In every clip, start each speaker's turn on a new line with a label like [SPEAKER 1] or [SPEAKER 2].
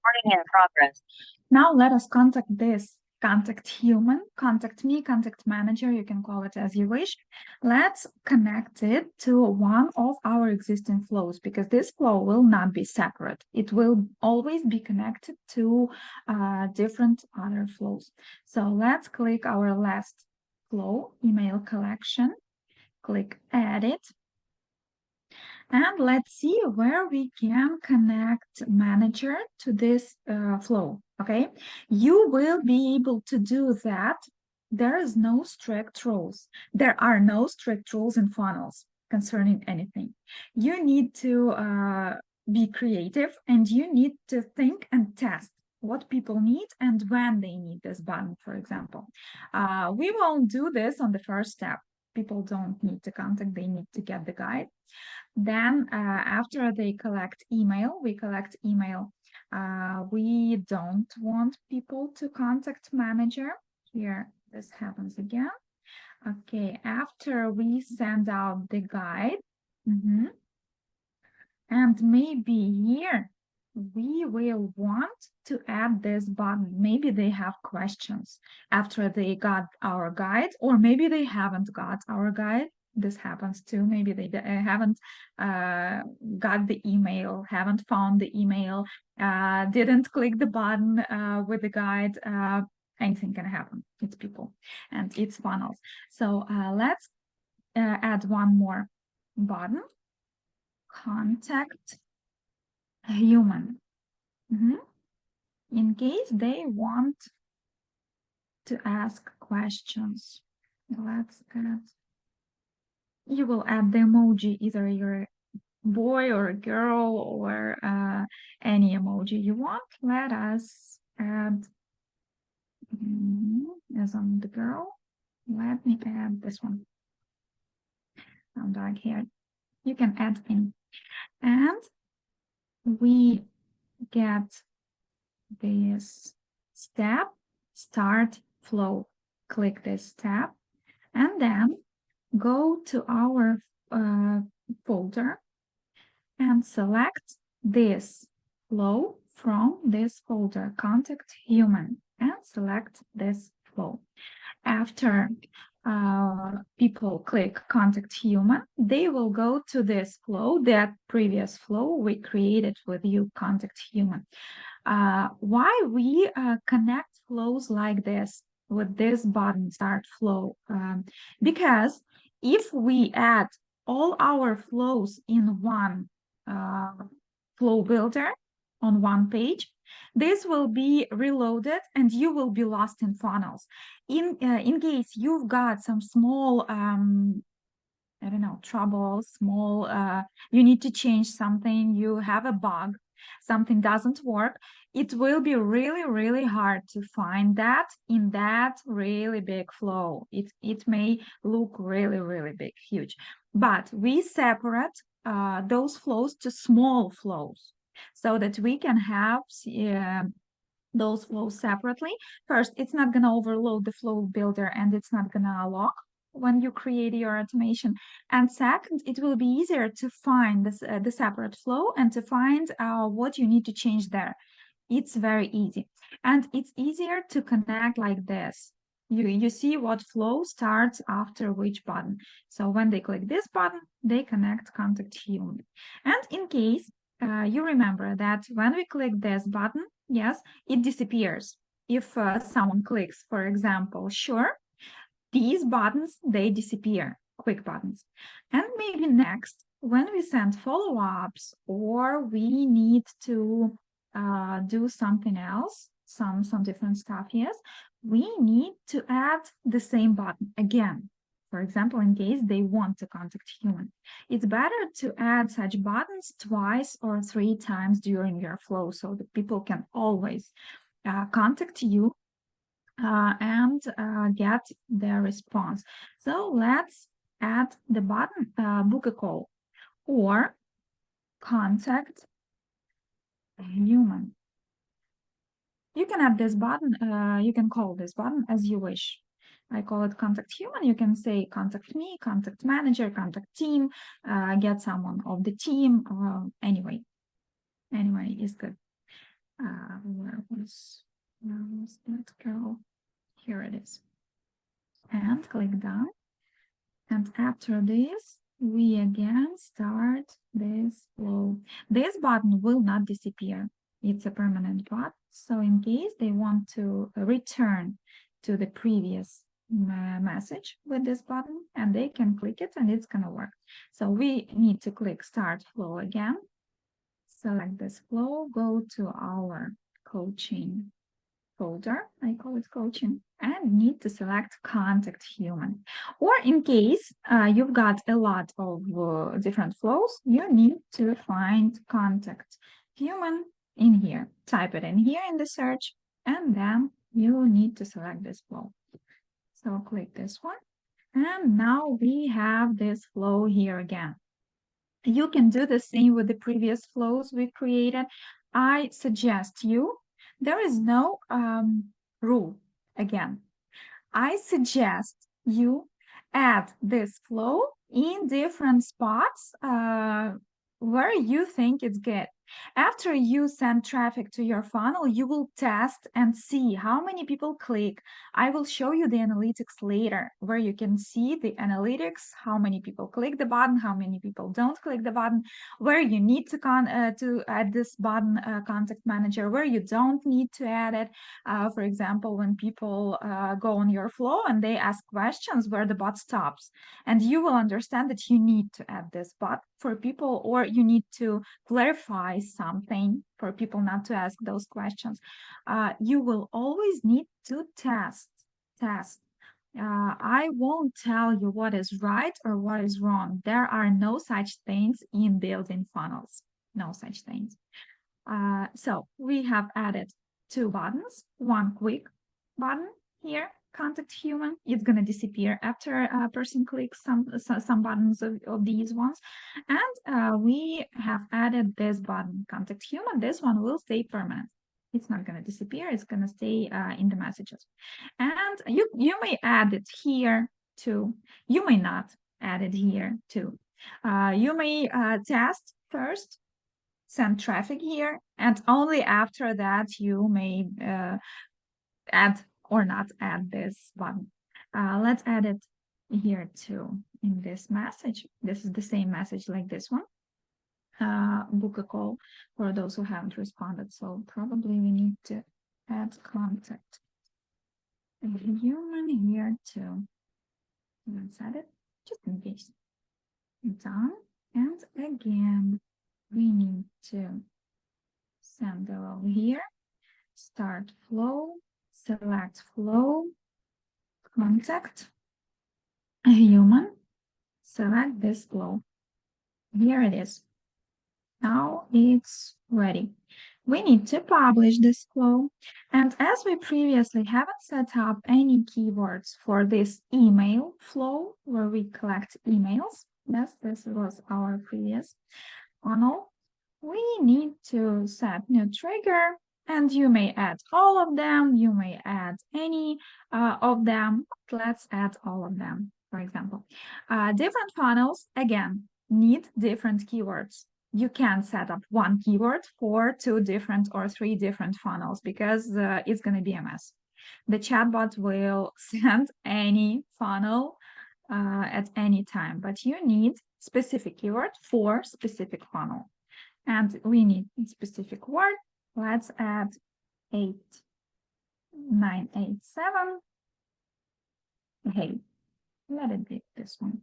[SPEAKER 1] Recording in progress.
[SPEAKER 2] Now let us contact this contact human, contact me, contact manager, you can call it as you wish. Let's connect it to one of our existing flows because this flow will not be separate. It will always be connected to different other flows. So let's click our last flow, email collection, click edit. And let's see where we can connect manager to this flow, okay? You will be able to do that. There is no strict rules. There are no strict rules in funnels concerning anything. You need to be creative and you need to think and test what people need and when they need this button, for example. We won't do this on the first step. People don't need to contact, they need to get the guide. Then after they collect email, we collect email. We don't want people to contact manager. Here, this happens again. Okay, after we send out the guide, and maybe here we will want to add this button. Maybe they have questions after they got our guide, or maybe they haven't got our guide. This happens too. Maybe they haven't got the email, haven't found the email, didn't click the button with the guide. Anything can happen. It's people and it's funnels. So let's add one more button. Contact human. In case they want to ask questions, let's add. You will add the emoji, either you're a boy or a girl or any emoji you want. Let us add, as on the girl, let me add this one. I'm dark haired. You can add in. And we get this step, start flow. Click this tab and then go to our folder and select this flow from this folder, contact human, and select this flow. After people click contact human, they will go to this flow, that previous flow we created with you, contact human. Why we connect flows like this with this button, start flow? Because if we add all our flows in one flow builder on one page, this will be reloaded and you will be lost in funnels. In case you've got some small I don't know, trouble, small, you need to change something, you have a bug, something doesn't work, it will be really, really hard to find that in that really big flow. It may look really, really big, huge, but we separate those flows to small flows so that we can have those flows separately. First, it's not going to overload the flow builder and it's not going to lock when you create your automation. And second, it will be easier to find this, the separate flow and to find what you need to change there. It's very easy. And it's easier to connect like this. You see what flow starts after which button. So when they click this button, they connect contact human. And in case you remember that when we click this button, yes, it disappears. If someone clicks, for example, sure, these buttons, they disappear, quick buttons. And maybe next, when we send follow-ups or we need to do something else, some different stuff, yes, we need to add the same button again. For example, in case they want to contact human. It's better to add such buttons twice or 3 times during your flow so that people can always contact you and get their response. So let's add the button book a call or contact a human. You can add this button, you can call this button as you wish. I call it contact human. You can say contact me, contact manager, contact team, get someone of the team. Anyway is good. where was, let's go, here it is, and click done. And after this, we again start this flow. This button will not disappear. It's a permanent button. So in case they want to return to the previous message with this button, and they can click it and it's gonna work. So we need to click start flow again. Select this flow, go to our coaching folder, I call it coaching, and need to select contact human. Or in case you've got a lot of different flows, you need to find contact human in here. Type it in here in the search, and then you need to select this flow. So click this one, and now we have this flow here again. You can do the same with the previous flows we created. I suggest you, there is no rule again. I suggest you add this flow in different spots where you think it's good. After you send traffic to your funnel, you will test and see how many people click. I will show you the analytics later, where you can see the analytics, how many people click the button, how many people don't click the button, where you need to add this button, contact manager, where you don't need to add it. For example, when people go on your flow and they ask questions, where the bot stops, and you will understand that you need to add this bot for people, or you need to clarify something for people not to ask those questions. You will always need to test. I won't tell you what is right or what is wrong. There are no such things in building funnels. No such things. So we have added two buttons, one quick button here, contact human. It's going to disappear after a person clicks some buttons of these ones. And we have added this button, contact human. This one will stay permanent. It's not going to disappear. It's going to stay in the messages. And you may add it here too. You may not add it here too. You may test first, send traffic here, and only after that you may add or not add this button. Let's add it here too in this message. This is the same message like this one. Book a call for those who haven't responded. So probably we need to add contact human here too. Let's add it just in case. Done. And again, we need to send over here, start flow, select flow, contact a human, select this flow. Here it is. Now it's ready. We need to publish this flow. And as we previously haven't set up any keywords for this email flow where we collect emails, yes, this was our previous funnel, we need to set new trigger, and you may add all of them, you may add any of them. Let's add all of them, for example. Different funnels, again, need different keywords. You can't set up one keyword for 2 different or 3 different funnels because it's going to be a mess. The chatbot will send any funnel at any time, but you need specific keyword for specific funnel. And we need a specific word. Let's add 8987. Hey, let it be this one.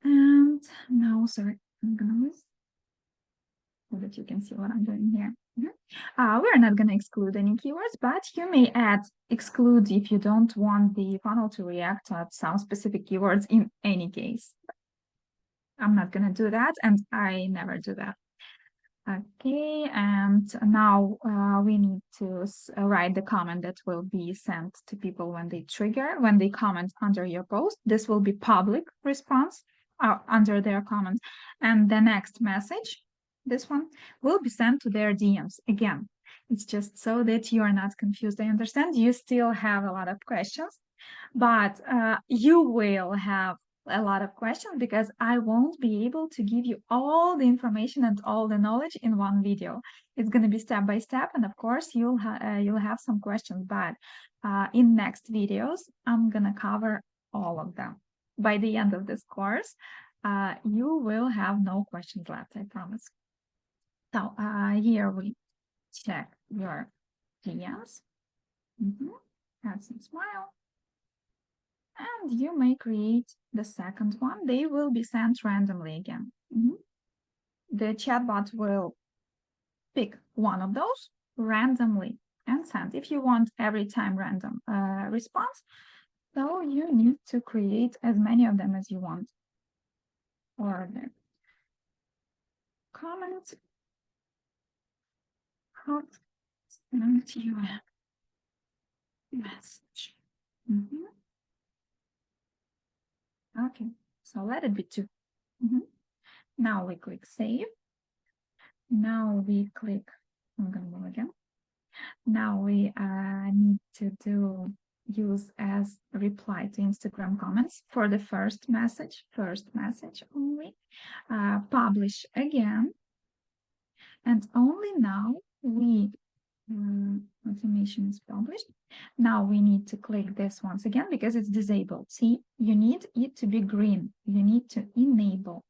[SPEAKER 2] And now, sorry, I'm gonna lose so that you can see what I'm doing here. We're not going to exclude any keywords, but you may add exclude if you don't want the funnel to react to some specific keywords in any case. I'm not going to do that, and I never do that. Okay, and now we need to write the comment that will be sent to people when they comment under your post. This will be public response under their comment, and the next message, this one, will be sent to their DMs. Again, it's just so that you are not confused. I understand you still have a lot of questions, but you will have a lot of questions because I won't be able to give you all the information and all the knowledge in one video. It's going to be step by step, and of course you'll have some questions, but in next videos I'm going to cover all of them. By the end of this course, you will have no questions left, I promise. So here we check your DMs. Add some smile. And you may create the second one. They will be sent randomly again. The chatbot will pick one of those randomly and send. If you want every time random response, so you need to create as many of them as you want. Or the comment, how send you a message. Okay, so let it be 2. Now we click save. Now we click, I'm gonna go again. Now we need to use as reply to Instagram comments for the first message only. Publish again. And only now we, automation is published. Now we need to click this once again because it's disabled. See, you need it to be green. You need to enable.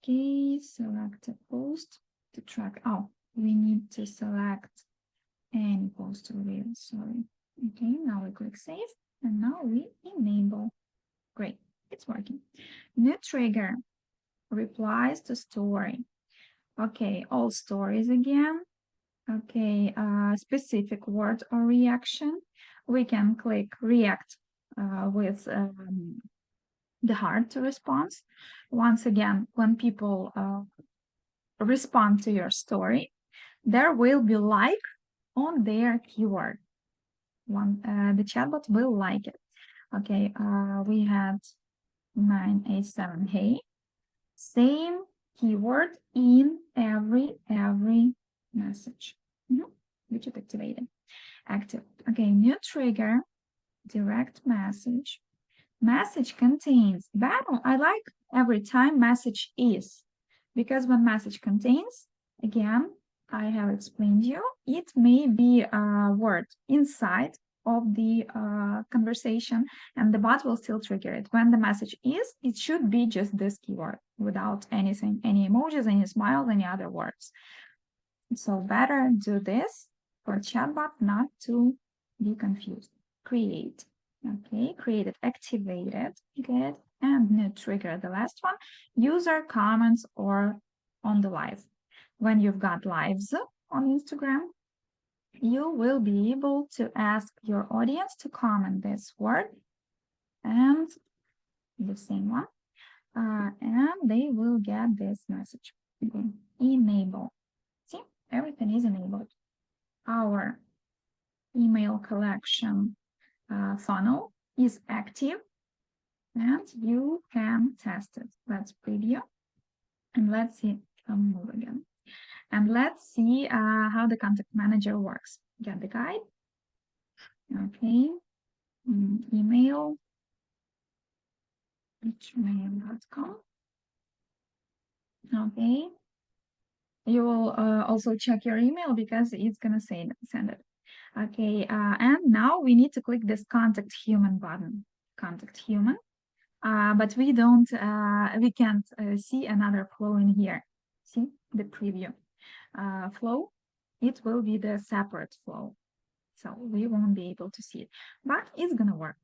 [SPEAKER 2] Okay, select a post to track. Oh, we need to select any post or reel, sorry. Okay, now we click save and now we enable. Great, it's working. New trigger, replies to story. Okay, all stories again. Okay, specific word or reaction. We can click react with the heart response. Once again, when people respond to your story, there will be like on their keyword. The chatbot will like it. Okay, we had 987 hey. Same keyword in every message. Widget activated. Active. Okay, new trigger, direct message. Message contains battle. I like every time message is, because when message contains, again, I have explained you, it may be a word inside of the conversation and the bot will still trigger it. When the message is, it should be just this keyword without anything, any emojis, any smiles, any other words. So better do this for chatbot not to be confused. Create. Okay, created, activated, good, and new trigger, the last one, user comments or on the live. When you've got lives on Instagram, you will be able to ask your audience to comment this word and the same one, and they will get this message. Okay. Enable. See, everything is enabled. Our email collection funnel is active and you can test it. Let's preview and let's see. Move again. And let's see how the contact manager works. Get the guide. Okay. Email. Gmail.com. Okay. You will also check your email because it's gonna say send it. Okay, and now we need to click this contact human button. Contact human. But we don't, we can't see another flow in here. See the preview flow. It will be the separate flow. So we won't be able to see it, but it's gonna work.